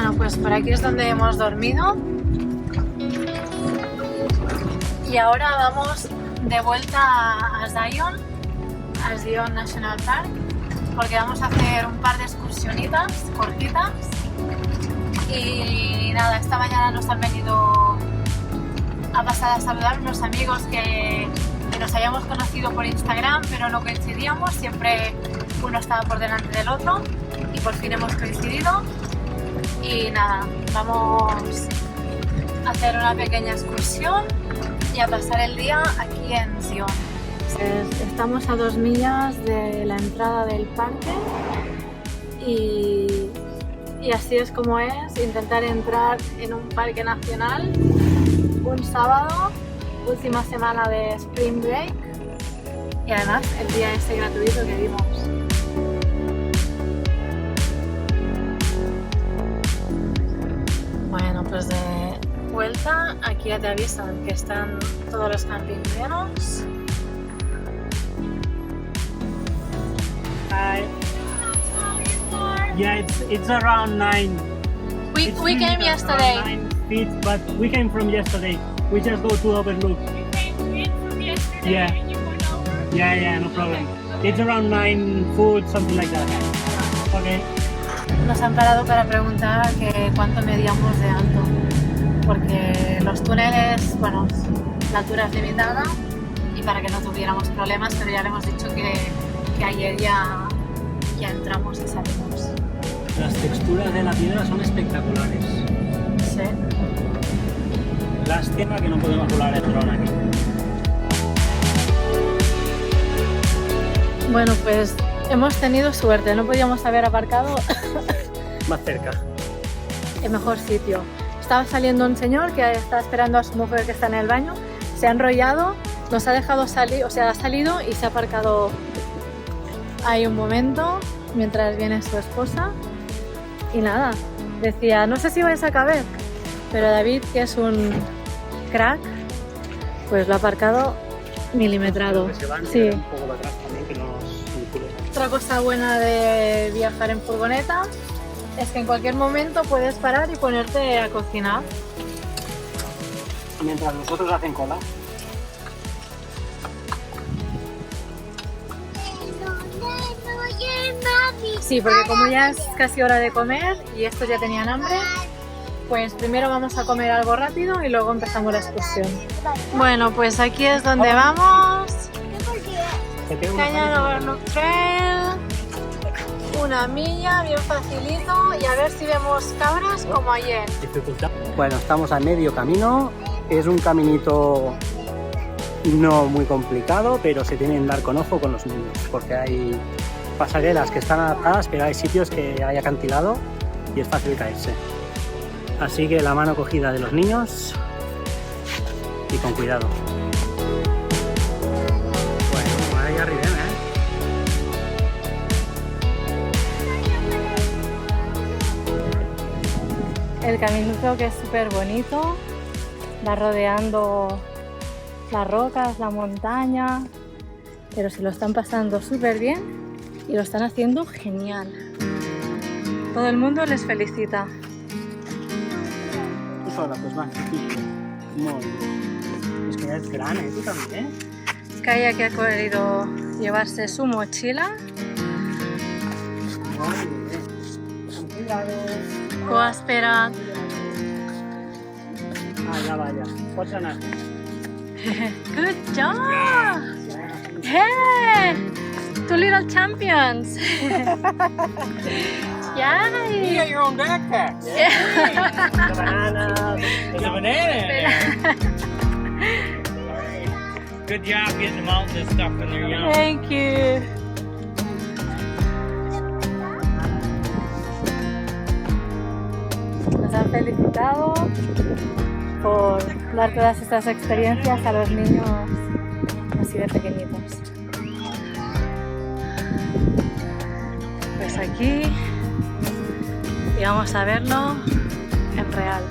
Bueno, pues por aquí es donde hemos dormido. Y ahora vamos de vuelta a Zion National Park, porque vamos a hacer un par de excursionitas cortitas. Y nada, esta mañana nos han venido a pasar a saludar unos amigos que nos habíamos conocido por Instagram, pero no coincidíamos, siempre uno estaba por delante del otro y por fin hemos coincidido. Y nada, vamos a hacer una pequeña excursión y a pasar el día aquí en Zion. Estamos a 2 millas de la entrada del parque y así es como es intentar entrar en un parque nacional un sábado, última semana de Spring Break, y además el día ese gratuito que dimos. Bueno, pues de vuelta, aquí ya te avisan que están todos los campings llenos. Hi. Yeah, it's around 9. We came yesterday. 9 feet, but we came from yesterday. We just go to Overlook. Yeah. Yeah, no problem. It's around 9 foot, something like that. Okay. Nos han parado para preguntar que cuánto medíamos de alto, porque los túneles, bueno, la altura es limitada y para que no tuviéramos problemas, pero ya le hemos dicho que ayer ya entramos y salimos. Las texturas de la piedra son espectaculares. Sí. Lástima que no podemos volar el dron aquí. Bueno, pues hemos tenido suerte, no podíamos haber aparcado Más cerca. el mejor sitio. Estaba saliendo un señor que está esperando a su mujer que está en el baño, se ha enrollado, nos ha dejado salir, o sea, ha salido y se ha aparcado ahí un momento mientras viene su esposa. Y nada, decía, no sé si vais a caber, pero David, que es un crack, pues lo ha aparcado milimetrado. Sí. Un poco para atrás también, que no nos vincule. Otra cosa buena de viajar en furgoneta es que en cualquier momento puedes parar y ponerte a cocinar. Mientras nosotros hacen cola. Sí, porque como ya es casi hora de comer y estos ya tenían hambre, pues primero vamos a comer algo rápido y luego empezamos la excursión. Bueno, pues aquí es donde vamos. Canyon Overlook Trail, 1 milla, bien facilito, y a ver si vemos cabras como ayer. Bueno, estamos a medio camino. Es un caminito no muy complicado, pero se tienen que dar con ojo con los niños, porque hay pasarelas que están adaptadas, pero hay sitios que hay acantilado y es fácil caerse. Así que la mano cogida de los niños y con cuidado. Bueno, ahí arriba, El caminito, que es súper bonito, va rodeando las rocas, la montaña, pero se lo están pasando súper bien y lo están haciendo genial. Todo el mundo les felicita. Tú sola, pues más chiquito. Molt bé. Es que ya es grande, tú también. Kaya, que ha querido llevarse su mochila. Muy bien. Con cuidado. Ho esperat. Ja vaya. Pots anar. Good job! Hey! 2 little champions! Yay! You got your own backpack. The banana. There's a banana in there. Good job getting them out this stuff when they're young. Thank you! Nos han felicitado por dar todas estas experiencias a los niños así de pequeñitos. Pues aquí, y vamos a verlo en real.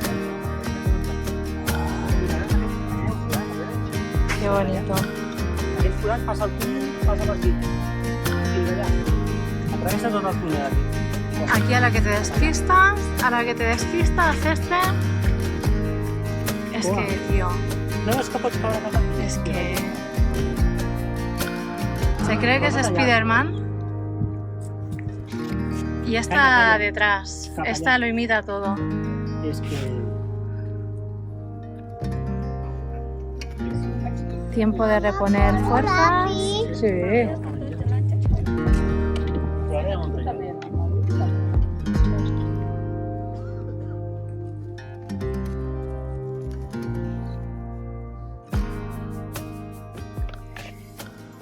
Qué bonito. Aquest forat passa per aquí. Fins allà. Atravessa tot el túnel aquí. Aquí a la que te despistas, Es Buah. que, tío, No, es que pots caure cap aquí. es que... Se cree que es Spiderman y esta Calla. detrás, Calla. esta lo imita todo. És que... Tiempo de reponer fuerzas. Sí.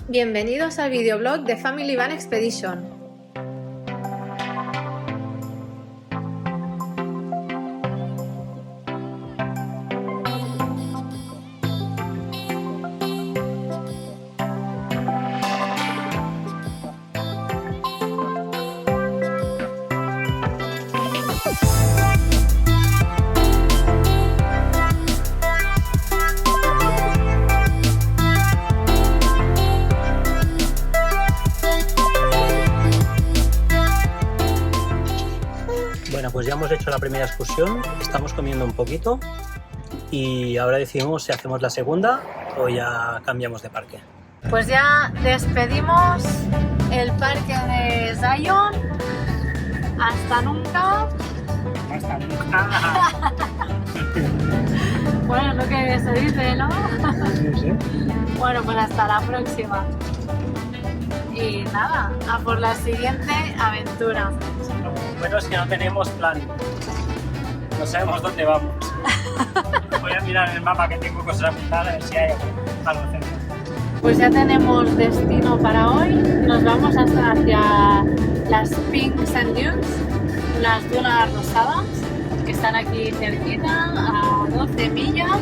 Bienvenidos al videoblog de Family Van Expedition. Bueno, pues ya hemos hecho la primera excursión, estamos comiendo un poquito y ahora decidimos si hacemos la segunda o ya cambiamos de parque. Pues ya despedimos el parque de Zion. Hasta nunca. Hasta nunca. Bueno, lo que se dice, ¿no? No sé. Bueno, pues hasta la próxima. Y nada, a por la siguiente aventura. Bueno, es que no tenemos plan. No sabemos dónde vamos. Voy a mirar en el mapa que tengo cosas apuntadas a ver si hay algo cerca. Pues ya tenemos destino para hoy. Nos vamos hacia las Pink Sand Dunes, unas dunas rosadas que están aquí cerquita, a 12 millas,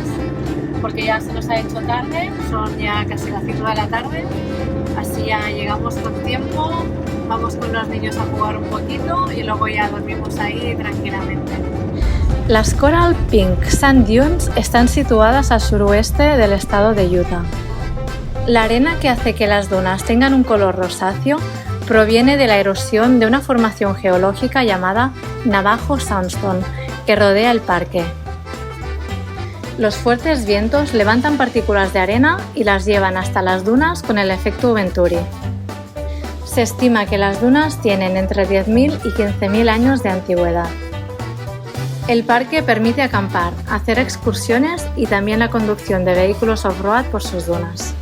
porque ya se nos ha hecho tarde, son ya casi las 5 de la tarde, así ya llegamos con tiempo, vamos con los niños a jugar un poquito y luego ya dormimos ahí tranquilamente. Las Coral Pink Sand Dunes están situadas al suroeste del estado de Utah. La arena que hace que las dunas tengan un color rosáceo proviene de la erosión de una formación geológica llamada Navajo Sandstone, que rodea el parque. Los fuertes vientos levantan partículas de arena y las llevan hasta las dunas con el efecto Venturi. Se estima que las dunas tienen entre 10.000 y 15.000 años de antigüedad. El parque permite acampar, hacer excursiones y también la conducción de vehículos off-road por sus dunas.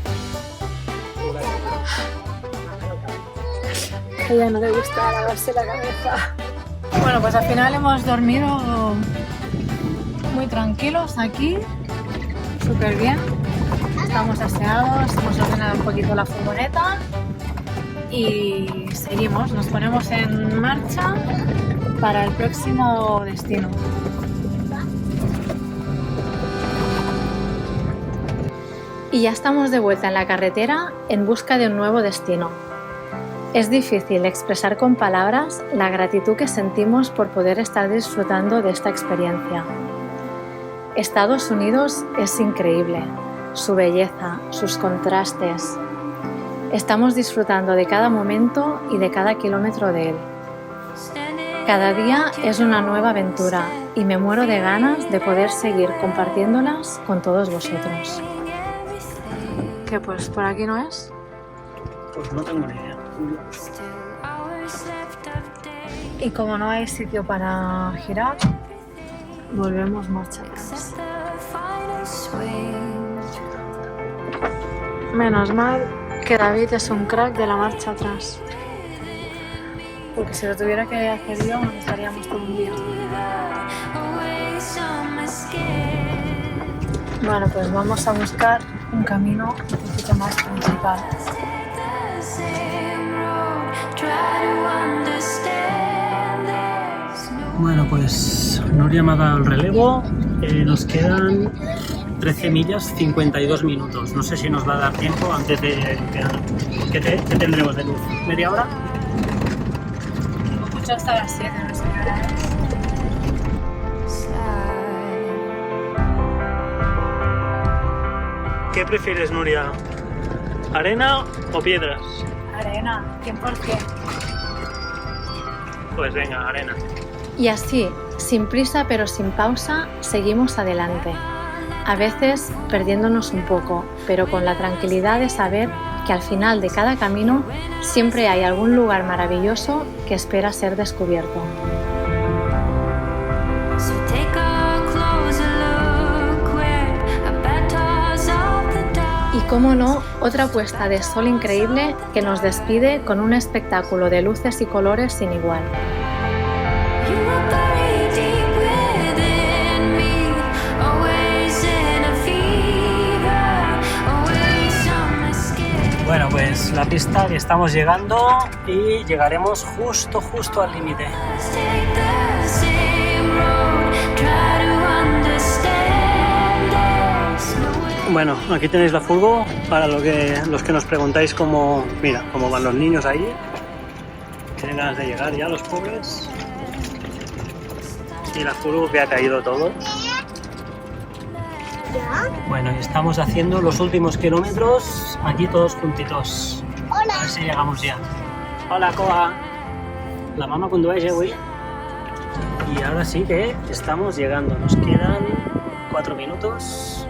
A ella no le gusta lavarse la cabeza. Bueno, pues al final hemos dormido muy tranquilos aquí, súper bien. Estamos aseados, hemos ordenado un poquito la furgoneta y seguimos, nos ponemos en marcha para el próximo destino. Y ya estamos de vuelta en la carretera en busca de un nuevo destino. Es difícil expresar con palabras la gratitud que sentimos por poder estar disfrutando de esta experiencia. Estados Unidos es increíble, su belleza, sus contrastes. Estamos disfrutando de cada momento y de cada kilómetro de él. Cada día es una nueva aventura y me muero de ganas de poder seguir compartiéndolas con todos vosotros. ¿Qué, pues por aquí no es? Pues no tengo ni idea. Y como no hay sitio para girar, volvemos marcha atrás. Menos mal que David es un crack de la marcha atrás. Porque si lo tuviera que hacer yo, estaríamos todo un día. Bueno, pues vamos a buscar un camino un poquito más principal. Bueno, pues Nuria me ha dado el relevo. Nos quedan 13 millas, 52 minutos. No sé si nos va a dar tiempo antes de... ¿Qué tendremos de luz? ¿Media hora? Mucho hasta las 7, no sé qué hora es. ¿Qué prefieres, Nuria? ¿Arena o piedras? Arena, 100%. Pues venga, arena. Y así, sin prisa pero sin pausa, seguimos adelante. A veces perdiéndonos un poco, pero con la tranquilidad de saber que al final de cada camino siempre hay algún lugar maravilloso que espera ser descubierto. Y cómo no, otra puesta de sol increíble que nos despide con un espectáculo de luces y colores sin igual. Bueno, pues la pista que estamos llegando y llegaremos justo al límite. Bueno, aquí tenéis la furgo para los que nos preguntáis cómo van los niños ahí. Tienen ganas de llegar ya los pobres. Y la furgo que ha caído todo. Bueno, y estamos haciendo los últimos kilómetros aquí todos juntitos. Hola. A ver si llegamos ya. Hola, Koa. La mamá cuando vaya, güey. Y ahora sí que estamos llegando. Nos quedan 4 minutos.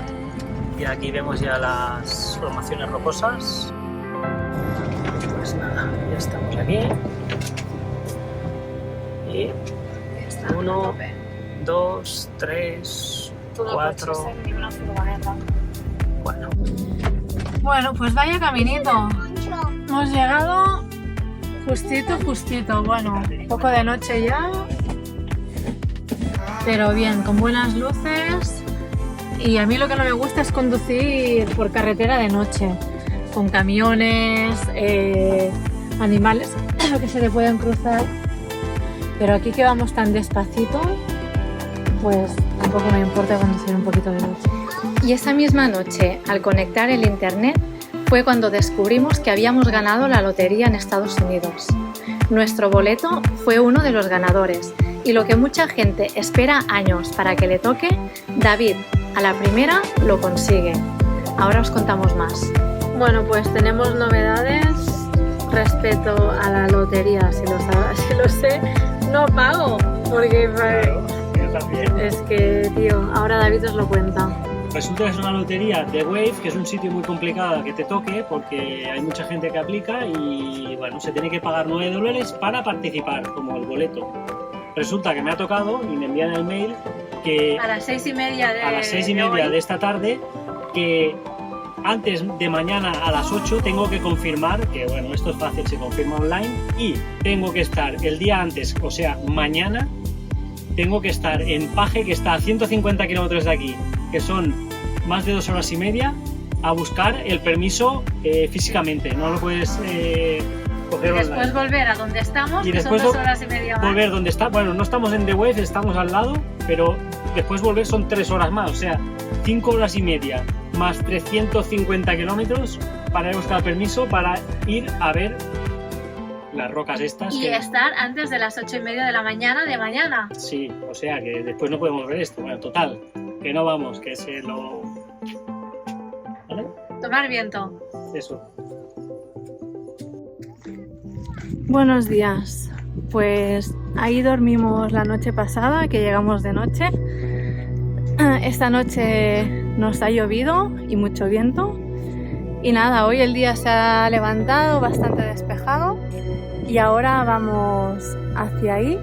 Y aquí vemos ya las formaciones rocosas. Pues nada, ya estamos aquí. Y 1, 2, 3, 4. Bueno, pues vaya caminito. Hemos llegado justito. Bueno, un poco de noche ya. Pero bien, con buenas luces. Y a mí lo que no me gusta es conducir por carretera de noche, con camiones, animales que se le pueden cruzar. Pero aquí que vamos tan despacito, pues tampoco me importa conducir un poquito de luz. Y esa misma noche, al conectar el internet, fue cuando descubrimos que habíamos ganado la lotería en Estados Unidos. Nuestro boleto fue uno de los ganadores y lo que mucha gente espera años para que le toque, David a la primera lo consigue. Ahora os contamos más. Bueno, pues tenemos novedades respecto a la lotería. Si lo sé, no pago porque es que, tío, ahora David os lo cuenta. Resulta que es una lotería de Wave, que es un sitio muy complicado que te toque porque hay mucha gente que aplica y bueno, se tiene que pagar $9 para participar, como el boleto. Resulta que me ha tocado y me envían el mail que A las 6:30 de esta tarde, que antes de mañana a las 8 tengo que confirmar, que bueno, esto es fácil, se confirma online, y tengo que estar el día antes, o sea, mañana, tengo que estar en Paje, que está a 150 kilómetros de aquí, que son más de 2 horas y media, a buscar el permiso físicamente, no lo puedes coger y después online. Volver a donde estamos, Y que después son 2 horas y media más. Volver donde está, bueno, no estamos en The Wave, estamos al lado, pero después volver son 3 horas más, o sea, 5 horas y media más 350 kilómetros para ir a buscar permiso para ir a ver las rocas estas. Y estar antes de las 8:30 de la mañana de mañana. Sí, o sea que después no podemos ver esto. Bueno, total, que no vamos, que se lo... ¿Vale? Tomar viento. Eso. Buenos días. Pues ahí dormimos la noche pasada, que llegamos de noche. Esta noche nos ha llovido y mucho viento. Y nada, hoy el día se ha levantado bastante despejado. Y ahora vamos hacia ahí,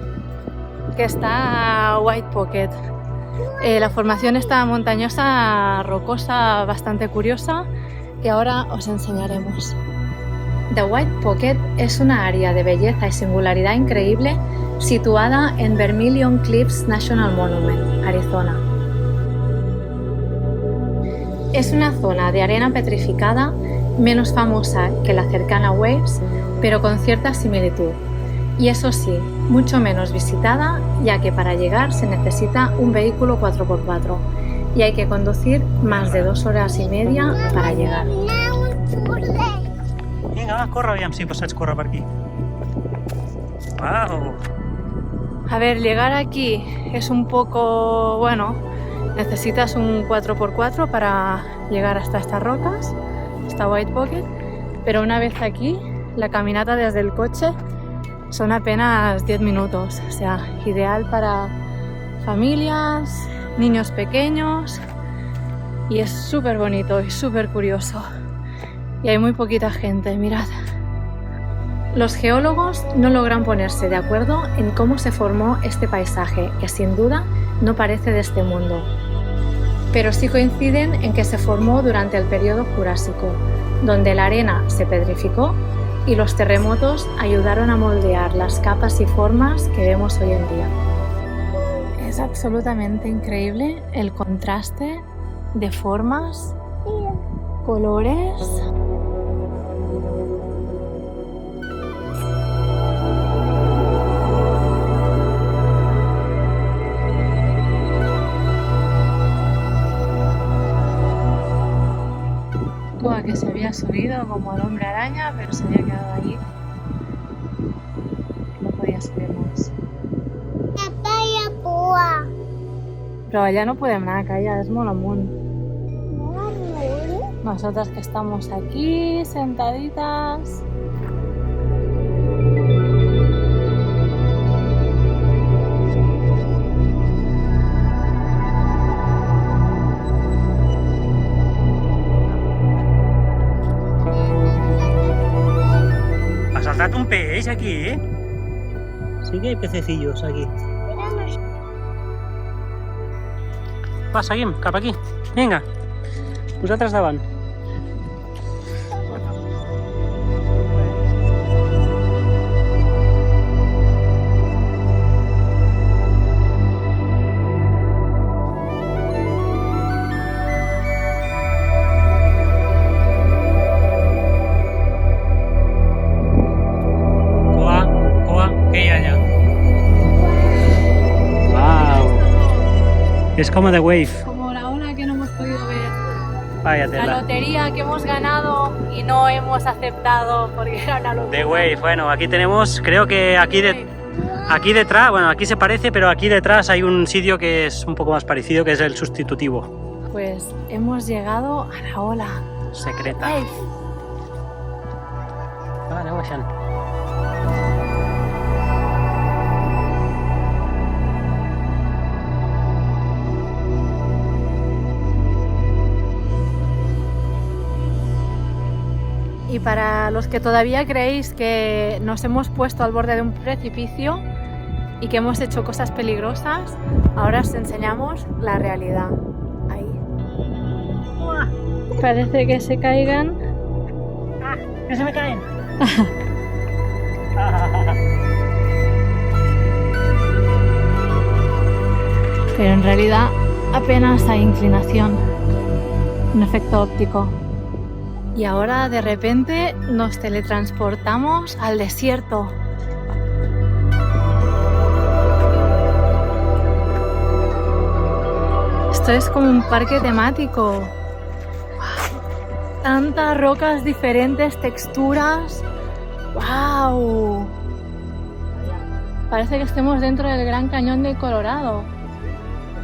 que está White Pocket. La formación está montañosa, rocosa, bastante curiosa, que ahora os enseñaremos. The White Pocket es una área de belleza y singularidad increíble situada en Vermilion Cliffs National Monument, Arizona. Es una zona de arena petrificada menos famosa que la cercana Waves, pero con cierta similitud. Y eso sí, mucho menos visitada, ya que para llegar se necesita un vehículo 4x4 y hay que conducir más de 2 horas y media para llegar. Vinga, va, corre, aviam si pots córrer per aquí. Wow. A ver, llegar aquí es un poco, bueno, necesitas un 4x4 para llegar hasta estas rocas, hasta White Pocket, pero una vez aquí, la caminata desde el coche son apenas 10 minutos, o sea, ideal para familias, niños pequeños, y es súper bonito y súper curioso. Y hay muy poquita gente, mirad. Los geólogos no logran ponerse de acuerdo en cómo se formó este paisaje, que sin duda no parece de este mundo. Pero sí coinciden en que se formó durante el periodo Jurásico, donde la arena se petrificó y los terremotos ayudaron a moldear las capas y formas que vemos hoy en día. Es absolutamente increíble el contraste de formas, colores. Que se había subido como el hombre araña, pero se había quedado allí. No podía subir más. Pero allá no podem anar, que allà és molt amunt. Nosotras que estamos aquí, sentaditas. Un peix aquí, ¿eh? Sí que hay pececillos aquí. Va, seguim, cap aquí. Vinga, vosaltres davant. Es como The Wave. Como la ola que no hemos podido ver. Vaya La tela. lotería que hemos ganado y no hemos aceptado porque era una lotería. The Wave, bueno, aquí tenemos, creo que aquí detrás, bueno, aquí se parece, pero aquí detrás hay un sitio que es un poco más parecido, que es el sustitutivo. Pues hemos llegado a la ola. Secreta. Wave. Vale, baixant. Y para los que todavía creéis que nos hemos puesto al borde de un precipicio y que hemos hecho cosas peligrosas, ahora os enseñamos la realidad. Ahí. Parece que se caigan. ¡Ah! ¡Que se me caen! Pero en realidad apenas hay inclinación. Un efecto óptico. Y ahora de repente nos teletransportamos al desierto. Esto es como un parque temático. Tantas rocas diferentes, texturas. ¡Wow! Parece que estemos dentro del Gran Cañón de Colorado.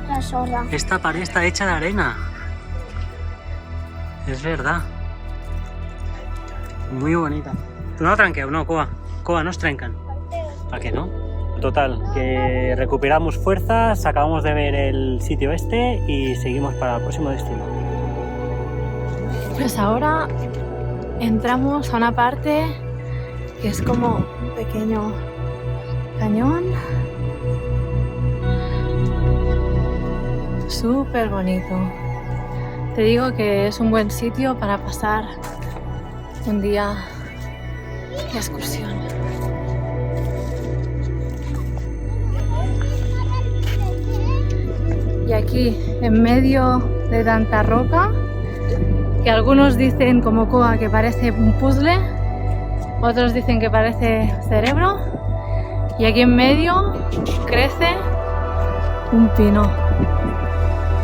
La zorra. Esta pared está hecha de arena. Es verdad. Muy bonita. Tu no trenqueu, no, Coa. Coa, no es trencan. ¿Para qué no? Total, que recuperamos fuerzas, acabamos de ver el sitio este y seguimos para el próximo destino. Pues ahora entramos a una parte que es como un pequeño cañón. Súper bonito. Te digo que es un buen sitio para pasar un día de excursión. Y aquí, en medio de tanta roca, que algunos dicen como Coa que parece un puzzle, otros dicen que parece cerebro, y aquí en medio crece un pino.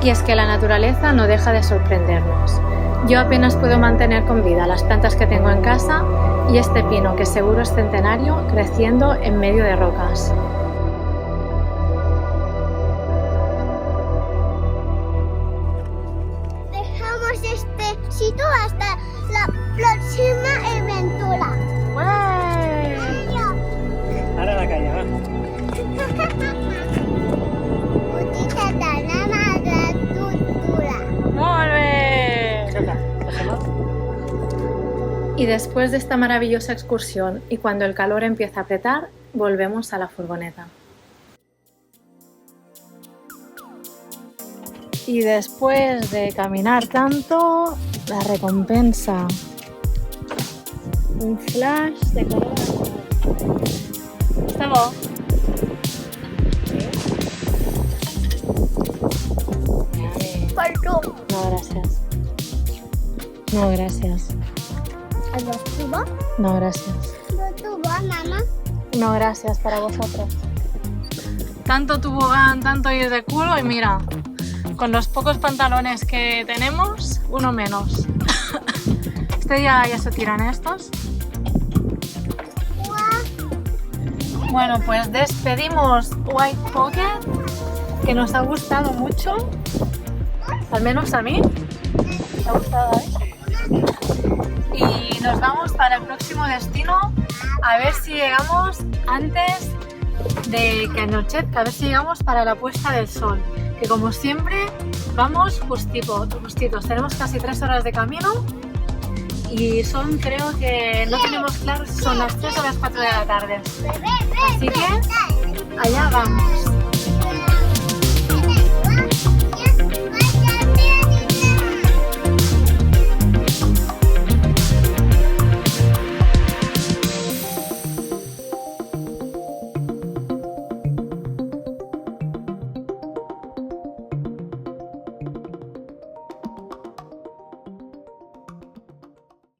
Y es que la naturaleza no deja de sorprendernos. Yo apenas puedo mantener con vida las plantas que tengo en casa y este pino, que seguro es centenario, creciendo en medio de rocas. Dejamos este sitio hasta la próxima aventura. Y después de esta maravillosa excursión y cuando el calor empieza a apretar, volvemos a la furgoneta. Y después de caminar tanto, la recompensa. Un flash de color azul. ¿Está bon? Perdó. No, gracias. No, gracias. ¿A los tubos? No, gracias. ¿Los tubos, mamá? No, gracias para vosotros. Tanto tobogán, tanto ir de culo y mira, con los pocos pantalones que tenemos, uno menos. Este día ya se tiran estos. Bueno, pues despedimos White Pocket, que nos ha gustado mucho, al menos a mí. ¿Te ha gustado, Y nos vamos para el próximo destino, a ver si llegamos antes de que anochezca, a ver si llegamos para la puesta del sol, que como siempre vamos justitos. Tenemos casi 3 horas de camino y son, creo que no tenemos claro si son las 3 o las 4 de la tarde. Así que allá vamos.